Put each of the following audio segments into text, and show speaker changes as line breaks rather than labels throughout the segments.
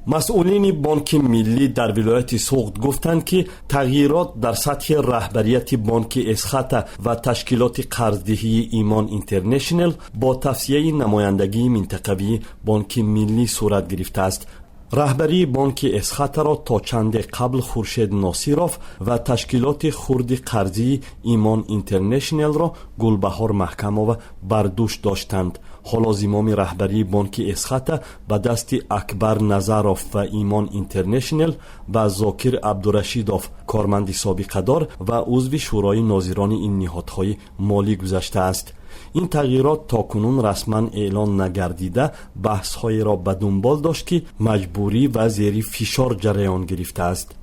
مسئولین بانک ملی در ولایت سوخت گفتند که تغییرات در سطح رهبریت بانک اسخط و تشکیلات قرضدهی ایمان اینترنشنال با توصیه نمایندگی منطقوی بانک ملی صورت گرفته است. رهبری بانک اسخط را تا چند قبل خورشید ناصیروف و تشکیلات خرد قرضی ایمان اینترنشنال را گلبهار محکموف بر دوش داشتند. حالا زمام رهبری بانک اسخط به دست اکبر نظروف و ایمان اینترنشنال و زاکر عبدالرشیدوف کارمند سابقه دار و عضو شورای ناظران این نهادهای مالی گذشته است. این تغییرات تاکنون رسما اعلان نگردیده بحث‌های را به دنبال داشت که مجبوری و زیر فشار جریان گرفته است.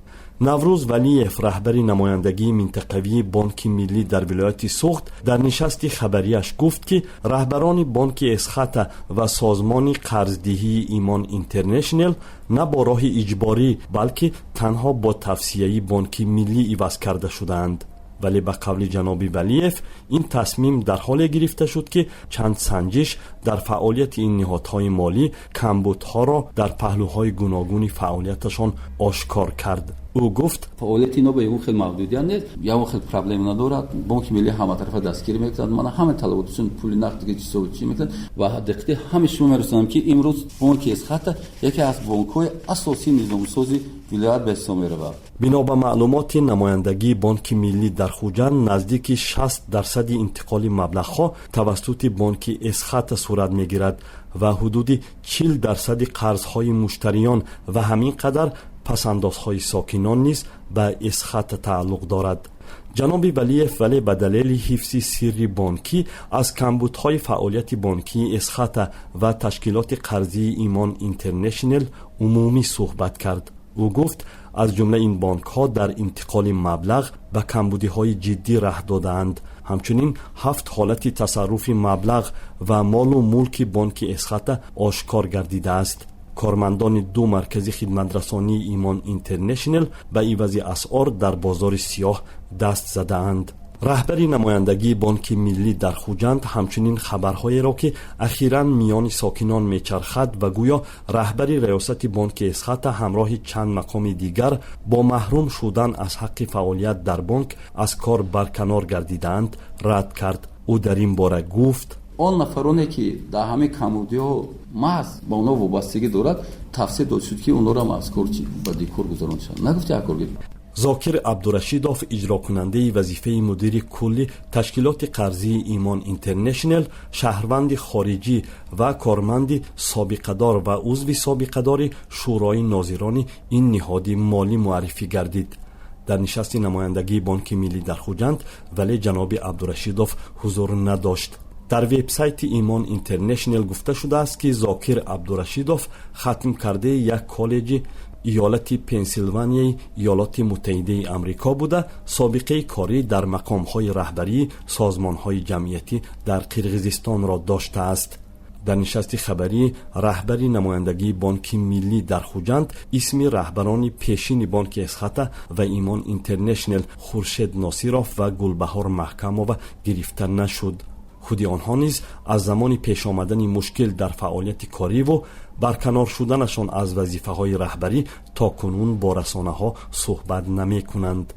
نوروز ولیف رهبر نمایندگی منطقوی بانک ملی در ولایت سوخت در نشست خبریش گفت که رهبران بانک اسخط و سازمان قرضدهی ایمان اینترنشنال نه با راه اجباری بلکه تنها با توصیه بانک ملی عوض کرده شدند. ولی به قول جناب ولیف این تصمیم در حال گرفته شد که چند سنجش در فعالیت این نهادهای مالی کمبودها را در پهلوهای گوناگون فعالیتشان آشکار کرد. او گفت
فعالیت اینا به اون خیلی محدودیت نیست، یا خیلی پرابلم ندارد. بانک ملی همه طرفه دستگیری میکنند، من همه طلباتشون پول نقد دیگه چی میکنند و دقیقاً همه شما میرسونم که امروز بانک اسخط یکی از بانک‌های اساسی نظام سازی ولایت به حساب میرود.
بنا به معلومات نمایندگی بانک ملی در خوجند نزدیک 60% انتقال مبلغها توسط بانک اسخط صورت میگیرد و حدود 40% قرضهای مشتریان و همین قدر پسندازهای ساکنان نیز به اسخط تعلق دارد. جناب ولیف ولی به دلیل حفظ سری بانکی از کمبودهای فعالیت بانکی اسخط و تشکیلات قرضی ایمان اینترنشنال عمومی صحبت کرد. او گفت از جمله این بانک ها در انتقال مبلغ به کمبودی های جدی ره دادند. همچنین 7 حالت تصرف مبلغ و مال و ملک بانک اسخط آشکار گردیده است. کارمندان 2 مرکز خدمترسانی ایمان اینترنشنال به عوض اسعار در بازار سیاه دست زدند. رهبری نمایندگی بانک ملی در خوجند همچنین خبرهایی را که اخیراً میان ساکنان میچرخد و گویا رهبری ریاست بانک اسخط همراه چند مقام دیگر با محروم شدن از حق فعالیت در بانک از کار برکنار گردیدند رد کرد. او در این باره گفت
آن نفرانی که در همه کمبودی‌ها محض با اونا وابستگی دارد توصیه داده شد که اونا را از کار به دیکور گذارانشان نگفته کار گرفت.
زاکر عبدالرشیدوف اجرا کننده وظیفه مدیر کلی تشکیلات قرضی ایمان اینترنشنال شهروند خارجی و کارمند سابقه دار و عضو سابقه دار شورای ناظران این نهاد مالی معرفی گردید. در نشست نمایندگی بانک ملی در خوجند ولی جناب عبدالرشیدوف حضور نداشت. در وبسایت ایمان اینترنشنال گفته شده است که زاکر عبدالرشیدوف ختم کرده یک کالج ایالت پنسیلوانیای ایالات متحده آمریکا بوده سابقه کاری در مقام‌های رهبری سازمان‌های جمعیتی در قرقیزستان را داشته است. در نشست خبری رهبری نمایندگی بانک ملی در خوجند اسم رهبران پیشین بانک اسخط و ایمان اینترنشنال خورشید ناصیروف و گلبهار محکموف گرفته نشد. خودی آنها نیز از زمان پیش آمدن مشکل در فعالیت کاری و برکنار شدنشان از وظیفه های رهبری تا کنون با رسانه ها صحبت نمی کنند.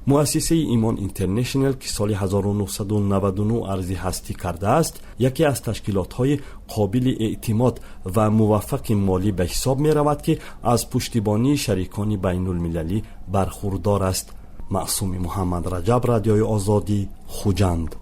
مؤسسه ایمان اینترنشنال که سال 1999 ارزی هستی کرده است یکی از تشکیلات های قابل اعتماد و موفق مالی به حساب می رود که از پشتیبانی شریکان بین المللی برخوردار است. معصوم محمد رجب، رادیوی آزادی، خوجند.